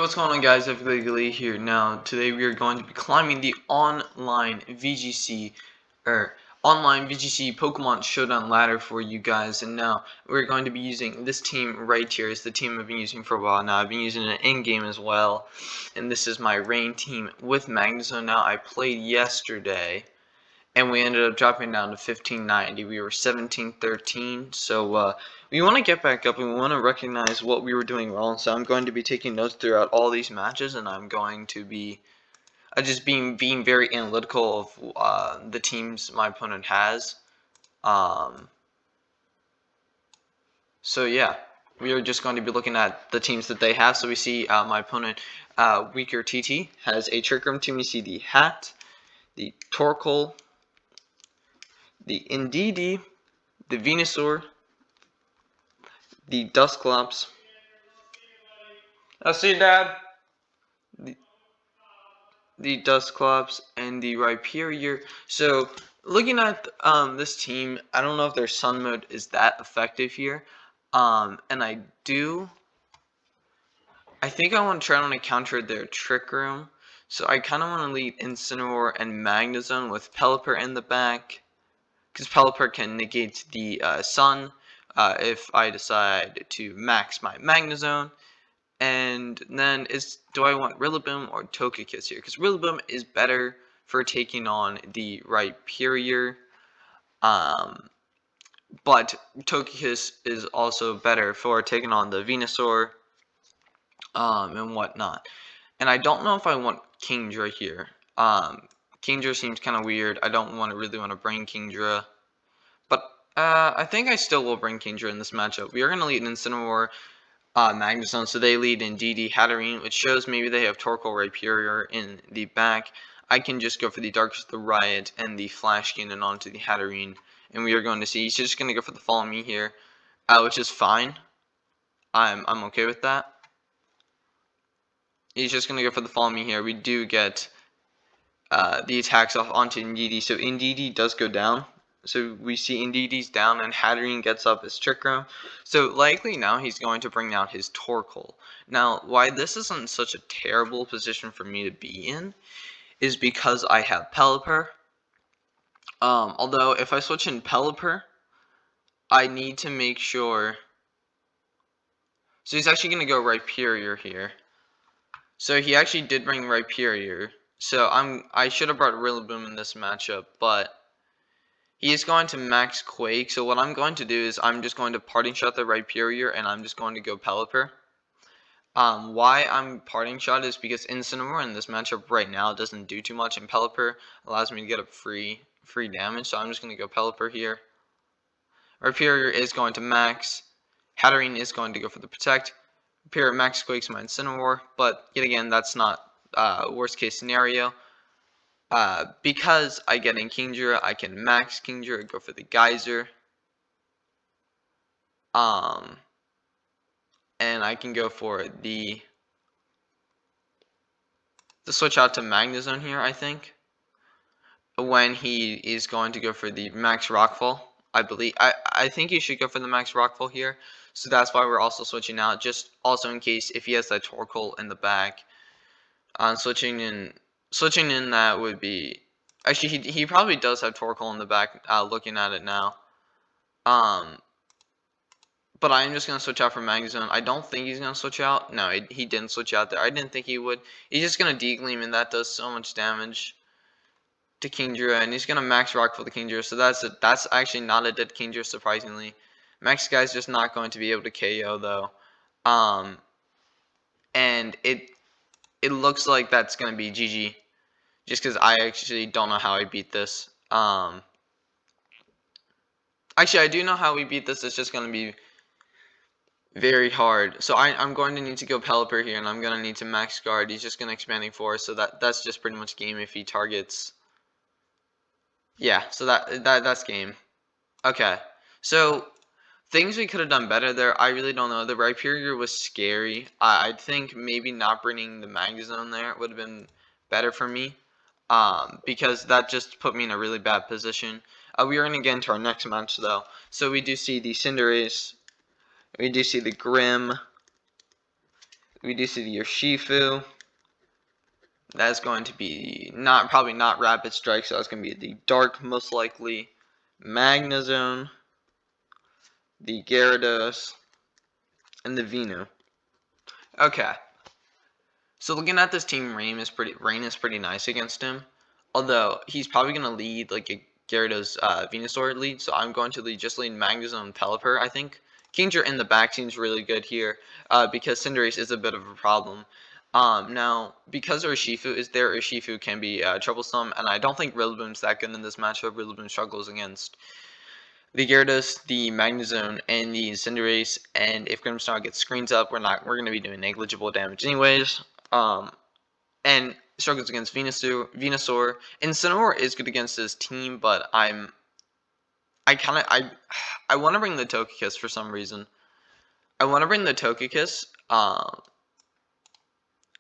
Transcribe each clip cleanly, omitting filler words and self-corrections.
What's going on, guys? Lee here. Now, today we are going to be climbing the online VGC Pokemon Showdown ladder for you guys. And now we're going to be using this team right here. It's the team I've been using for a while now. I've been using it in game as well. And this is my rain team with Magnezone. Now, I played yesterday, and we ended up dropping down to 1590. We were 1713, so we want to get back up and we want to recognize what we were doing wrong. So I'm going to be taking notes throughout all these matches, and I'm going to be just being very analytical of the teams my opponent has. So yeah, we are just going to be looking at the teams that they have. So we see my opponent, Weaker TT, has a Trick Room team. We see the Hat, the Torkoal, the Indeedee, the Venusaur, the Dusclops. I see, Dad. The Dusclops and the Rhyperior. So looking at this team, I don't know if their Sun mode is that effective here. And I think I want to try to counter their Trick Room. So I kind of want to lead Incineroar and Magnezone with Pelipper in the back, because Pelipper can negate the Sun if I decide to max my Magnezone. And then do I want Rillaboom or Togekiss here? Because Rillaboom is better for taking on the Rhyperior, but Togekiss is also better for taking on the Venusaur and whatnot. And I don't know if I want Kingdra here. Kingdra seems kind of weird. I don't really want to bring Kingdra. But I think I still will bring Kingdra in this matchup. We are going to lead an Incineroar, Magnezone, so they lead Indeedee, Hatterene, which shows maybe they have Torkoal, Rhyperior in the back. I can just go for the Darkest, the Riot, and the Flash Cannon onto the Hatterene, and we are going to see. He's just going to go for the Follow Me here, which is fine. I'm okay with that. He's just going to go for the Follow Me here. We do get the attacks off onto Indeedee, so Indeedee does go down. So we see Indeedee's down and Hatterene gets up his Trick Room. So likely now he's going to bring out his Torkoal. Now, why this isn't such a terrible position for me to be in is because I have Pelipper. Although if I switch in Pelipper, I need to make sure. So he's actually going to go Rhyperior here. So he actually did bring Rhyperior. So I should have brought Rillaboom in this matchup, but he is going to max Quake, so what I'm going to do is I'm just going to Parting Shot the Rhyperior, and I'm just going to go Pelipper. Why I'm Parting Shot is because Incineroar in this matchup right now doesn't do too much, and Pelipper allows me to get a free damage, so I'm just going to go Pelipper here. Rhyperior is going to max. Hatterene is going to go for the Protect. Rhyperior max Quakes my Incineroar, but yet again, that's not worst case scenario. Because I get in Kingdra, I can max Kingdra, go for the Geyser. And I can go for the switch out to Magnezone here, I think. When he is going to go for the max Rockfall, I think he should go for the max Rockfall here. So that's why we're also switching out, just also in case if he has that Torkoal in the back. Switching in that would be, actually he probably does have Torkoal in the back, looking at it now. But I'm just going to switch out for Magnezone. I don't think he's going to switch out. No, he didn't switch out there. I didn't think he would. He's just going to D-Gleam, and that does so much damage to Kingdra, and he's going to max Rock for the Kingdra. So that's actually not a dead Kingdra, surprisingly. Max Guy's just not going to be able to KO, though. And it looks like that's going to be GG. Just because I actually don't know how I beat this. Actually, I do know how we beat this. It's just going to be very hard. So I'm going to need to go Pelipper here, and I'm going to need to max guard. He's just going to Expanding Force, so that's just pretty much game if he targets. Yeah, so that's game. Okay, so things we could have done better there, I really don't know. The Rhyperior was scary. I think maybe not bringing the Magnezone there would have been better for me. Because that just put me in a really bad position. We are going to get into our next match, though. So we do see the Cinderace, we do see the Grim, We do see the Urshifu. That's going to be probably not Rapid Strike, so that's going to be the Dark most likely, Magnezone, the Gyarados, and the Venu. Okay. So looking at this team, Rain is pretty nice against him. Although he's probably going to lead like a Gyarados Venusaur lead, so I'm going to lead Magnezone and Pelipper, I think. Kingdra in the back seems really good here because Cinderace is a bit of a problem. Now, because Urshifu can be troublesome, and I don't think Rillaboom's that good in this matchup. Rillaboom struggles against the Gyarados, the Magnezone, and the Cinderace, and if Grimmsnarl gets screens up, we're going to be doing negligible damage anyways. And struggles against Venusaur. Incineroar is good against this team, but I want to bring the Togekiss for some reason. I want to bring the Togekiss,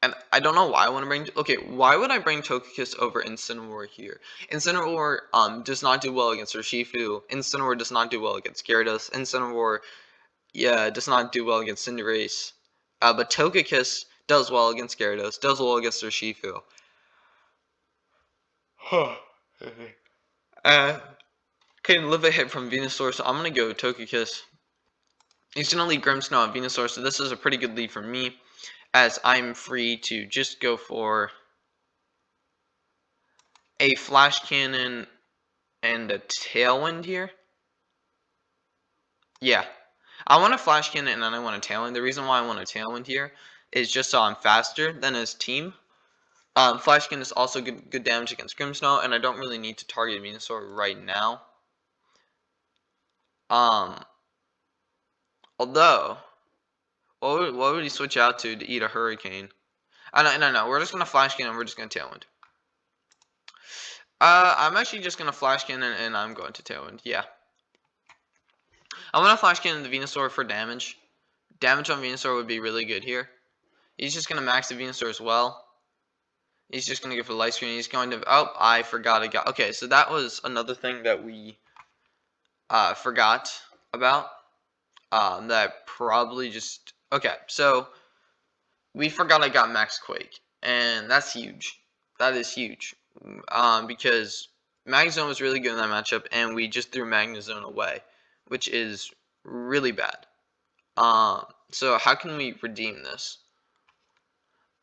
and I don't know why I want to bring... Okay, why would I bring Togekiss over Incineroar here? Incineroar does not do well against Urshifu. Incineroar does not do well against Gyarados. Incineroar, does not do well against Cinderace. But Togekiss does well against Gyarados, does well against Urshifu. Can live a hit from Venusaur, so I'm going to go Togekiss. He's going to lead Grimmsnarl and Venusaur, so this is a pretty good lead for me, as I'm free to just go for a Flash Cannon and a Tailwind here. Yeah. I want a Flash Cannon and then I want a Tailwind. The reason why I want a Tailwind here is just so I'm faster than his team. Flash Cannon is also good damage against Grimmsnarl, and I don't really need to target Venusaur right now. Although, what would he switch out to eat a Hurricane? No, we're just going to Flash Cannon, we're just going to Tailwind. I'm actually just going to Flash Cannon, and I'm going to Tailwind, yeah. I want to Flash Cannon the Venusaur for damage. Damage on Venusaur would be really good here. He's just going to max the Venusaur as well. He's just going to go for Light Screen. He's going to... Oh, I forgot. Okay, so that was another thing that we forgot about. That probably just... Okay, so we forgot I got Max Quake. And that's huge. That is huge. Because Magnezone was really good in that matchup, and we just threw Magnezone away, which is really bad. So how can we redeem this?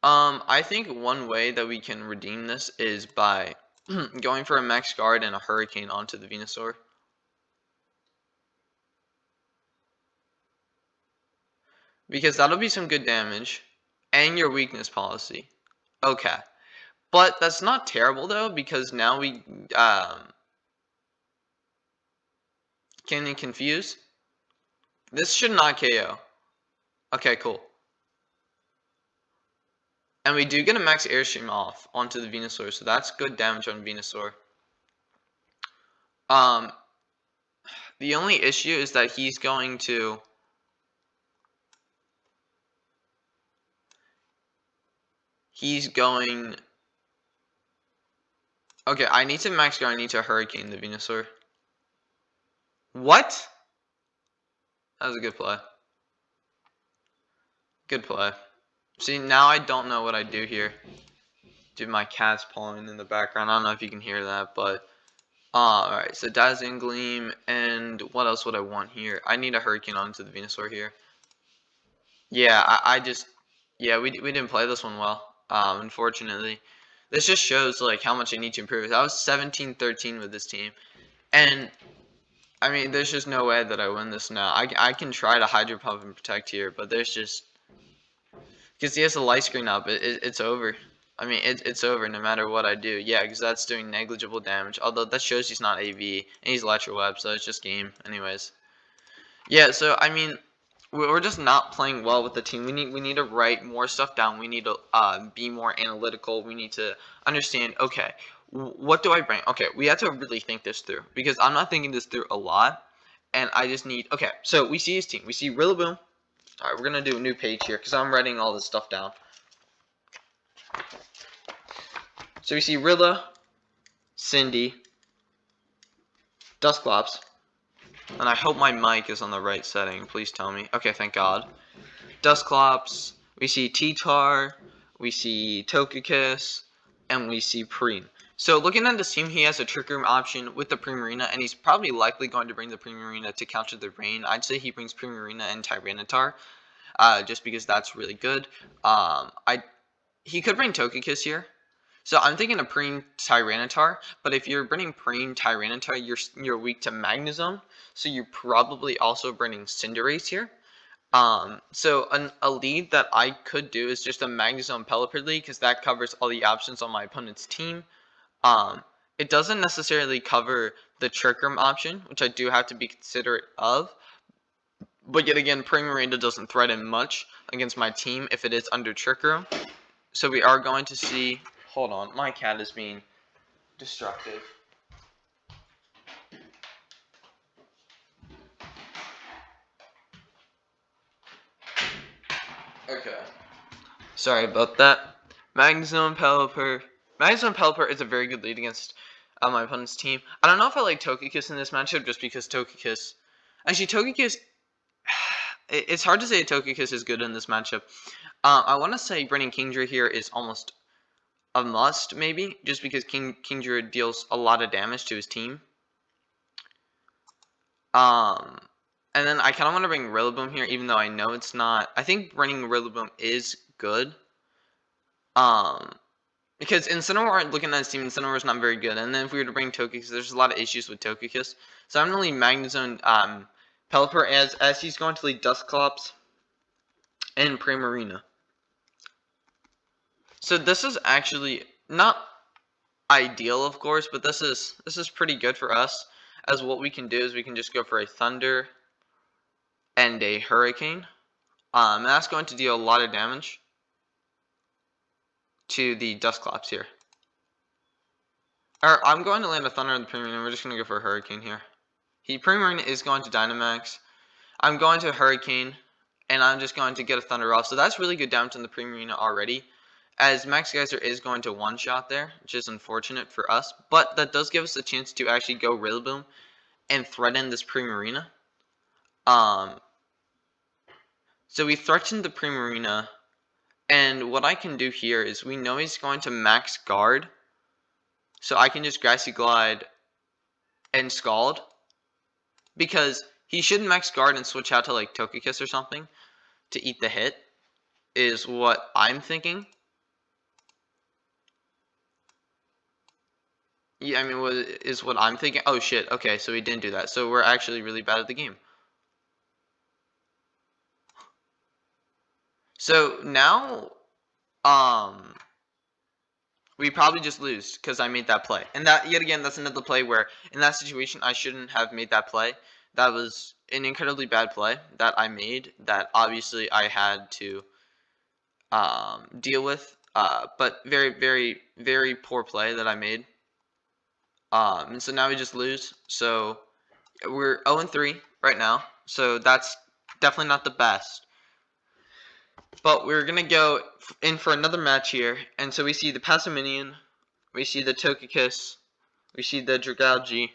I think one way that we can redeem this is by going for a Max Guard and a Hurricane onto the Venusaur. Because that'll be some good damage. And your weakness policy. Okay. But that's not terrible though, because now we can you confuse? This should not KO. Okay, cool. And we do get a Max Airstream off onto the Venusaur, so that's good damage on Venusaur. The only issue is that he's going to... Okay, I need to Max Guard, I need to Hurricane the Venusaur. What? That was a good play. Good play. See, now I don't know what I do here. Dude, my cat's pawing in the background. I don't know if you can hear that, but... Alright, so Dazzling Gleam, and what else would I want here? I need a Hurricane onto the Venusaur here. Yeah, Yeah, we didn't play this one well, unfortunately. This just shows, like, how much I need to improve. I was 17-13 with this team. And, I mean, there's just no way that I win this now. I can try to Hydro Pump and Protect here, but there's just... Because he has a Light Screen up, it's over. I mean, it's over no matter what I do. Yeah, because that's doing negligible damage. Although, that shows he's not AV, and he's Electro Web, so it's just game anyways. Yeah, so, I mean... We're just not playing well with the team. We need to write more stuff down. We need to be more analytical. We need to understand, okay, what do I bring? Okay, we have to really think this through, because I'm not thinking this through a lot, and I just need... Okay, so we see his team. We see Rillaboom. Alright, we're going to do a new page here, because I'm writing all this stuff down. So we see Rilla, Cindy, Dusclops. And I hope my mic is on the right setting. Please tell me. Okay, thank God. Dusclops. We see T-Tar, we see Togekiss, and we see Preem. So looking at this team, he has a Trick Room option with the Primarina, and he's probably likely going to bring the Primarina to counter the rain. I'd say he brings Primarina and Tyranitar, just because that's really good. He could bring Togekiss here. So I'm thinking of Preem Tyranitar, but if you're bringing Preem Tyranitar, you're weak to Magnezone, so you're probably also bringing Cinderace here. So a lead that I could do is just a Magnezone Pelipper lead, because that covers all the options on my opponent's team. It doesn't necessarily cover the Trick Room option, which I do have to be considerate of. But yet again, Primarina doesn't threaten much against my team if it is under Trick Room. So we are going to see... Hold on, my cat is being destructive. Okay. Sorry about that. Magnezone Pelipper. Magnezone Pelipper is a very good lead against my opponent's team. I don't know if I like Togekiss in this matchup, just because Togekiss... Actually, Togekiss... It's hard to say Togekiss is good in this matchup. I want to say bringing Kingdra here is almost a must, maybe, just because Kingdra deals a lot of damage to his team. And then I kind of want to bring Rillaboom here, even though I know it's not. I think bringing Rillaboom is good. Because Incineroar, looking at his team, Incineroar is not very good. And then if we were to bring Togekiss, there's a lot of issues with Togekiss. So I'm going to leave Magnezone Pelipper as he's going to lead Dusclops and Primarina. So this is actually not ideal, of course, but this is pretty good for us. As what we can do is we can just go for a Thunder and a Hurricane. And that's going to deal a lot of damage to the Dusclops here. Or I'm going to land a Thunder on the Primarina. We're just going to go for a Hurricane here. Primarina is going to Dynamax. I'm going to Hurricane, and I'm just going to get a Thunder off. So that's really good damage on the Primarina already, as Max Geyser is going to one-shot there, which is unfortunate for us. But that does give us a chance to actually go Rillaboom and threaten this Primarina. So we threatened the Primarina, and what I can do here is we know he's going to max guard, so I can just Grassy Glide and Scald, because he should max guard and switch out to like Togekiss or something to eat the hit, is what I'm thinking. Yeah, I mean, what is what I'm thinking? Oh shit, okay, so he didn't do that. So we're actually really bad at the game. So now, we probably just lose because I made that play. And that, yet again, that's another play where, in that situation, I shouldn't have made that play. That was an incredibly bad play that I made that obviously I had to deal with. But very, very, very poor play that I made. And so now we just lose. So we're 0-3 right now. So that's definitely not the best. But we're going to go in for another match here. And so we see the Passimian, we see the Togekiss, we see the Dragalge,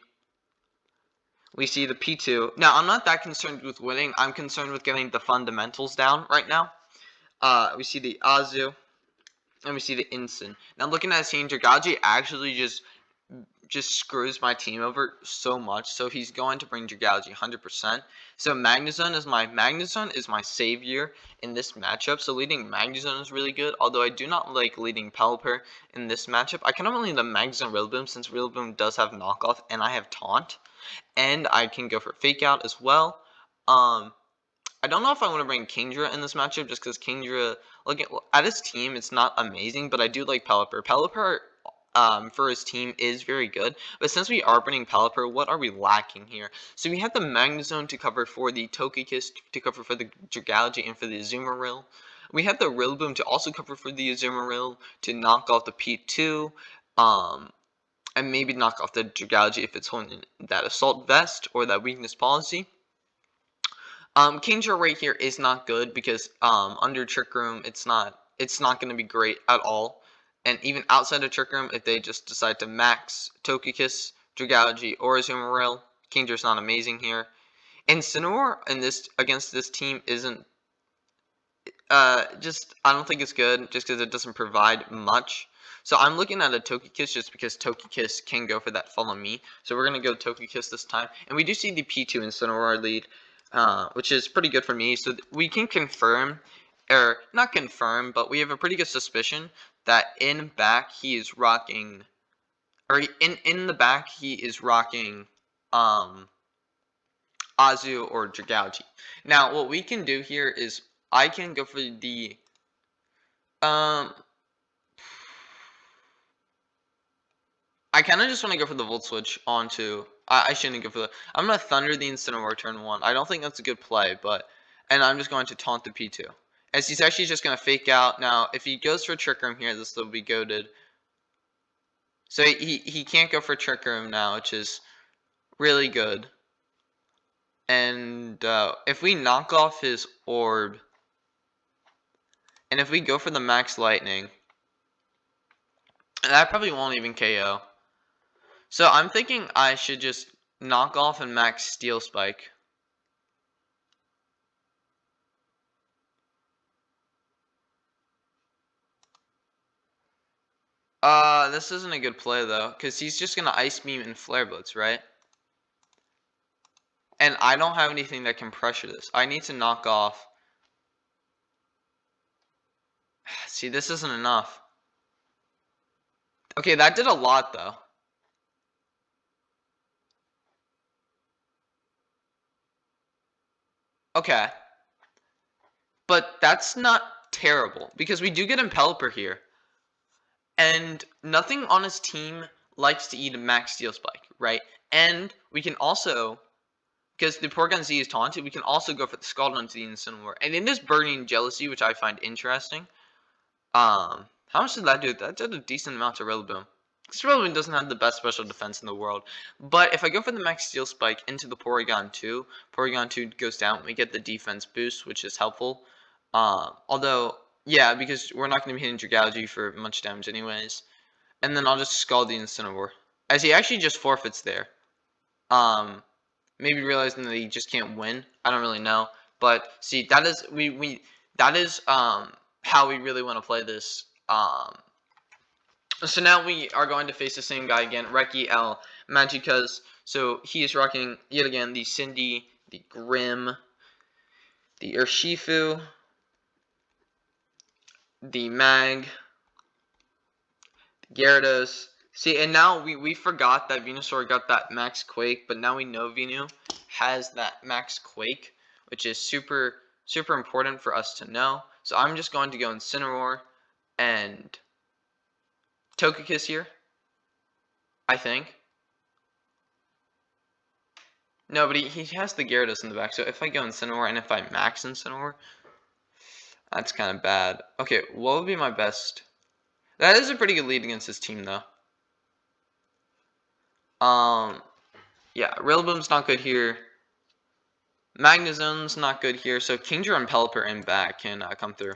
we see the P2. Now, I'm not that concerned with winning. I'm concerned with getting the fundamentals down right now. We see the Azu, and we see the Incin. Now, looking at his team, Dragalge actually just screws my team over so much. So he's going to bring Dragalge 100%. So Magnezone is my savior in this matchup. So leading Magnezone is really good. Although I do not like leading Pelipper in this matchup. I kind of want to lead the Magnezone Rillaboom, since Rillaboom does have knockoff and I have taunt. And I can go for Fake Out as well. I don't know if I want to bring Kingdra in this matchup, just because Kingdra, look at his team, it's not amazing, but I do like Pelipper. Pelipper for his team is very good, but since we are bringing Pelipper, what are we lacking here? So we have the Magnezone to cover for the Togekiss, to cover for the Dragalge, and for the Azumarill. We have the Rillaboom to also cover for the Azumarill, to knock off the P2, and maybe knock off the Dragalge if it's holding that Assault Vest or that Weakness Policy. Kingdra right here is not good, because under Trick Room, it's not going to be great at all. And even outside of Trick Room, if they just decide to max Togekiss, Dragalge, or Azumarill, Kingdra's not amazing here. And Incineroar against this team isn't I don't think it's good just because it doesn't provide much. So I'm looking at a Togekiss just because Togekiss can go for that follow me. So we're gonna go Togekiss this time, and we do see the P2 Incineroar lead, which is pretty good for me. So we can confirm, or not confirm, but we have a pretty good suspicion that in back he is rocking, or in the back he is rocking, Azu or Dragouti. Now what we can do here is I can go for the I kind of just want to go for the Volt Switch onto. I shouldn't go for the. I'm going to Thunder the Incineroar turn 1. I don't think that's a good play, but. And I'm just going to taunt the P2. As he's actually just going to fake out. Now, if he goes for Trick Room here, this will be goaded. So he can't go for Trick Room now, which is really good. And if we knock off his Orb. And if we go for the Max Lightning. That probably won't even KO. So I'm thinking I should just knock off and max Steel Spike. This isn't a good play though, because he's just gonna Ice Beam and Flare Blitz, right? And I don't have anything that can pressure this. I need to knock off. See, this isn't enough. Okay, that did a lot though. Okay. But that's not terrible, because we do get Impelliper here. And nothing on his team likes to eat a max Steel Spike, right? And we can also, because the Porygon Z is taunted, we can also go for the Scald onto the Incineroar. And in this Burning Jealousy, which I find interesting, how much did that do? That did a decent amount to Rillaboom. This Rillaboom doesn't have the best special defense in the world. But if I go for the Max Steel Spike into the Porygon 2, Porygon 2 goes down, we get the defense boost, which is helpful. Although, yeah, because we're not going to be hitting Dragouti for much damage anyways. And then I'll just Scald the Incineroar. As he actually just forfeits there. Maybe realizing that he just can't win. I don't really know. But see, that is that is how we really want to play this. So now we are going to face the same guy again, Reki L Magikas. So he is rocking yet again the Cindy, the Grim, the Urshifu, the Mag, the Gyarados. See, and now we forgot that Venusaur got that Max Quake, but now we know Venu has that Max Quake, which is super important for us to know. So I'm just going to go Incineroar and Togekiss here, I think. No, but he has the Gyarados in the back, so if I go Incineroar and if I max Incineroar, that's kind of bad. Okay, what would be my best? That is a pretty good lead against his team, though. Yeah, Rillaboom's not good here. Magnezone's not good here, so Kingdra and Pelipper in back can come through.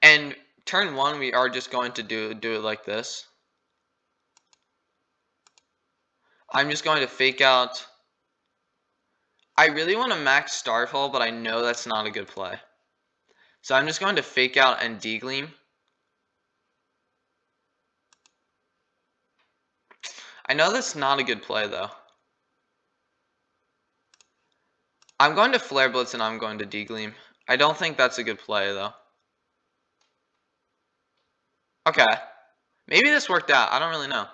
And turn 1, we are just going to do it like this. I'm just going to fake out. I really want to max Starfall, but I know that's not a good play. So I'm just going to fake out and D-Gleam. I know that's not a good play, though. I'm going to Flare Blitz and I'm going to D-Gleam. I don't think that's a good play, though. Okay. Maybe this worked out. I don't really know.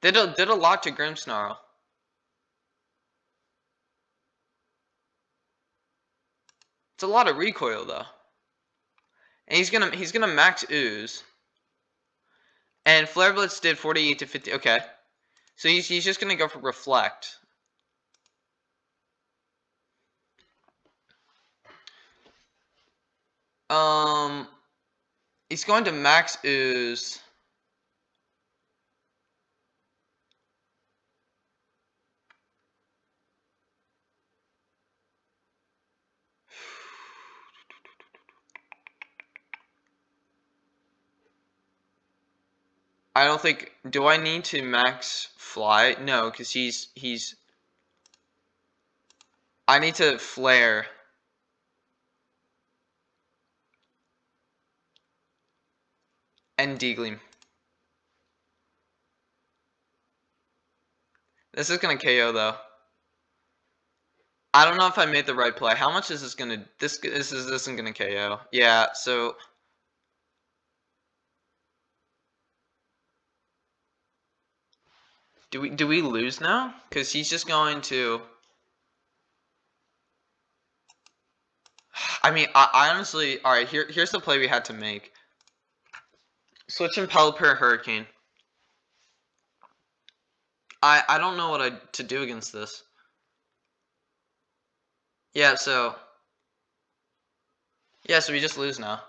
Did a lot to Grimmsnarl. It's a lot of recoil, though. And he's gonna max Ooze. And Flare Blitz did 48 to 50. Okay. So he's just gonna go for Reflect. He's going to max Ooze. I don't think. Do I need to max Fly? No, because he's. I need to Flare. and D-Gleam. This is gonna KO though. I don't know if I made the right play. How much is this gonna? This isn't gonna KO. Yeah. So. Do we lose now? Because he's just going to. I mean, I honestly. All right. Here's the play we had to make. Switching Pelipper Hurricane. I don't know what to do against this. Yeah. So we just lose now.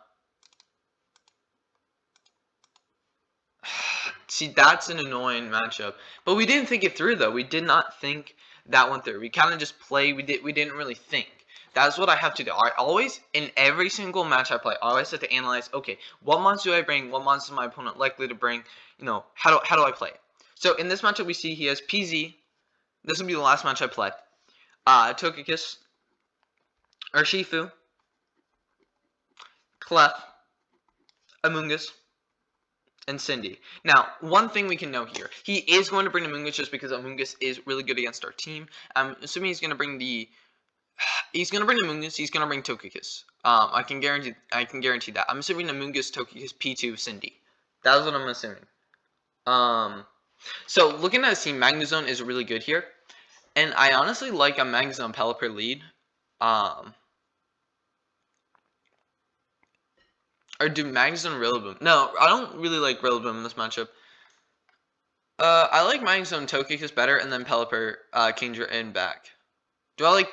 See, that's an annoying matchup. But we didn't think it through though. We did not think that one through. We kind of just played. We didn't really think. That's what I have to do. I always, in every single match I play, I always have to analyze, okay, what monster do I bring? What monster is my opponent likely to bring? You know, how do I play it? So in this matchup we see he has PZ. This will be the last match I play. Togekiss, Urshifu, Clef, Amoonguss, and Cindy. Now, one thing we can know here, he is going to bring Amoonguss just because Amoonguss is really good against our team. I'm assuming he's going to bring the... He's going to bring Amoonguss, he's going to bring Togekiss. I can guarantee that. I'm assuming Amoonguss, Togekiss, P2, Cindy. That's what I'm assuming. So, looking at his team, Magnezone is really good here. And I honestly like a Magnezone Pelipper lead. Or do Magnezone Rillaboom? No, I don't really like Rillaboom in this matchup. I like Magnezone Togekiss better, and then Pelipper, Kingdra, and back. Do I like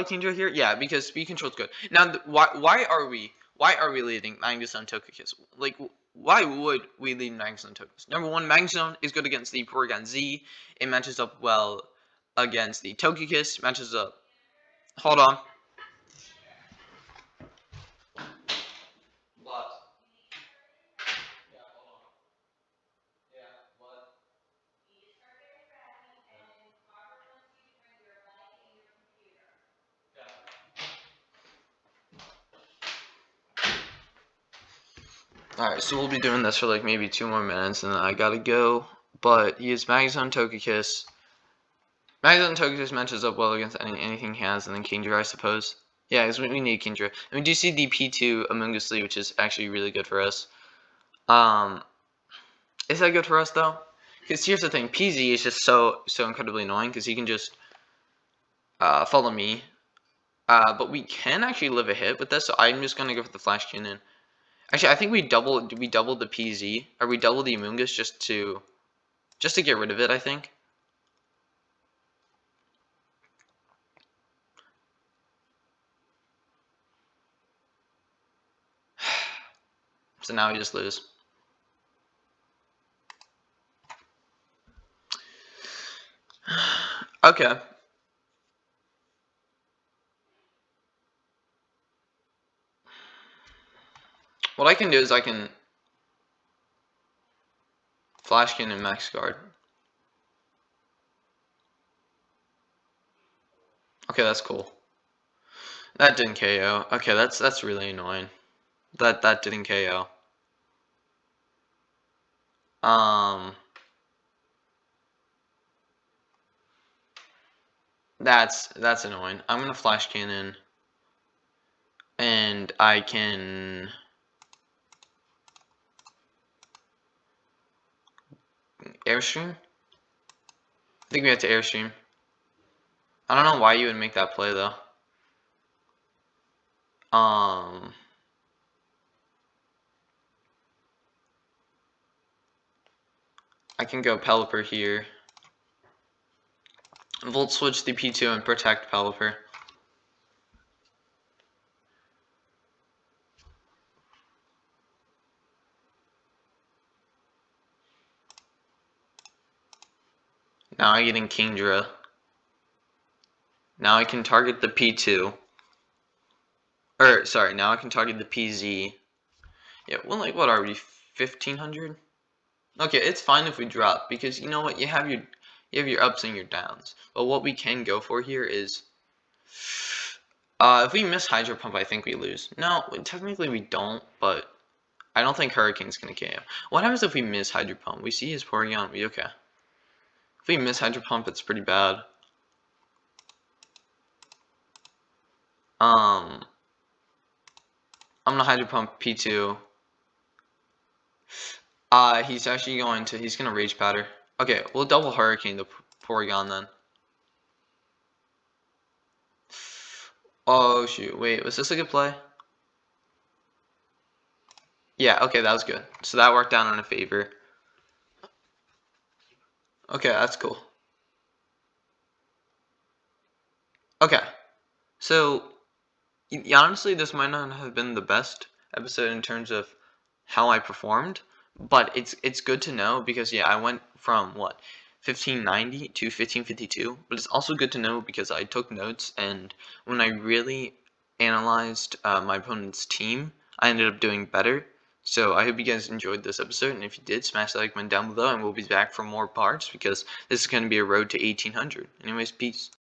Kingdra here? Yeah, because speed control is good. Now, why are we leading Magnezone Togekiss? Like, why would we lead Magnezone Togekiss? Number one, Magnezone is good against the Porygon Z. It matches up well against the Togekiss. Matches up. Hold on. What? Yeah, hold on. Yeah, what? Alright, so we'll be doing this for like maybe 2 more minutes, and then I gotta go. But he is Magnezone Togekiss. Magnezone Togekiss matches up well against anything he has, and then Kingdra, I suppose. Yeah, because we need Kingdra. And we do see the P2 Amoonguss Lead, which is actually really good for us. Is that good for us, though? Because here's the thing, PZ is just so incredibly annoying, because he can just follow me. But we can actually live a hit with this, so I'm just going to go for the Flash Cannon. Actually, I think we doubled the PZ, or we doubled the Amoonguss just to get rid of it, I think. So now we just lose. Okay. What I can do is I can Flash Cannon Max Guard. Okay, that's cool. That didn't KO. Okay, that's really annoying. That didn't KO. That's annoying. I'm gonna Flash Cannon, and I can Airstream. I think we have to Airstream. I don't know why you would make that play though. I can go Pelipper here. Volt Switch the P2 and protect Pelipper. Now I'm getting Kingdra. Now I can target the P2. Or, sorry, now I can target the PZ. Yeah, well, like, what are we, 1500? Okay, it's fine if we drop, because you know what, you have your ups and your downs. But what we can go for here is, if we miss Hydro Pump, I think we lose. No, technically we don't, but I don't think Hurricane's gonna KO. What happens if we miss Hydro Pump? We see his Porygon, we okay. If we miss Hydro Pump, it's pretty bad. I'm gonna Hydro Pump P2. He's gonna Rage Powder. Okay, we'll double Hurricane the Porygon then. Oh shoot, wait, was this a good play? Yeah, okay, that was good. So that worked out in a favor. Okay, that's cool. Okay, so honestly, this might not have been the best episode in terms of how I performed, but it's good to know because yeah, I went from what 1590 to 1552, but it's also good to know because I took notes, and when I really analyzed my opponent's team, I ended up doing better. So I hope you guys enjoyed this episode, and if you did, smash the like button down below, and we'll be back for more parts because this is going to be a road to 1800. Anyways, peace.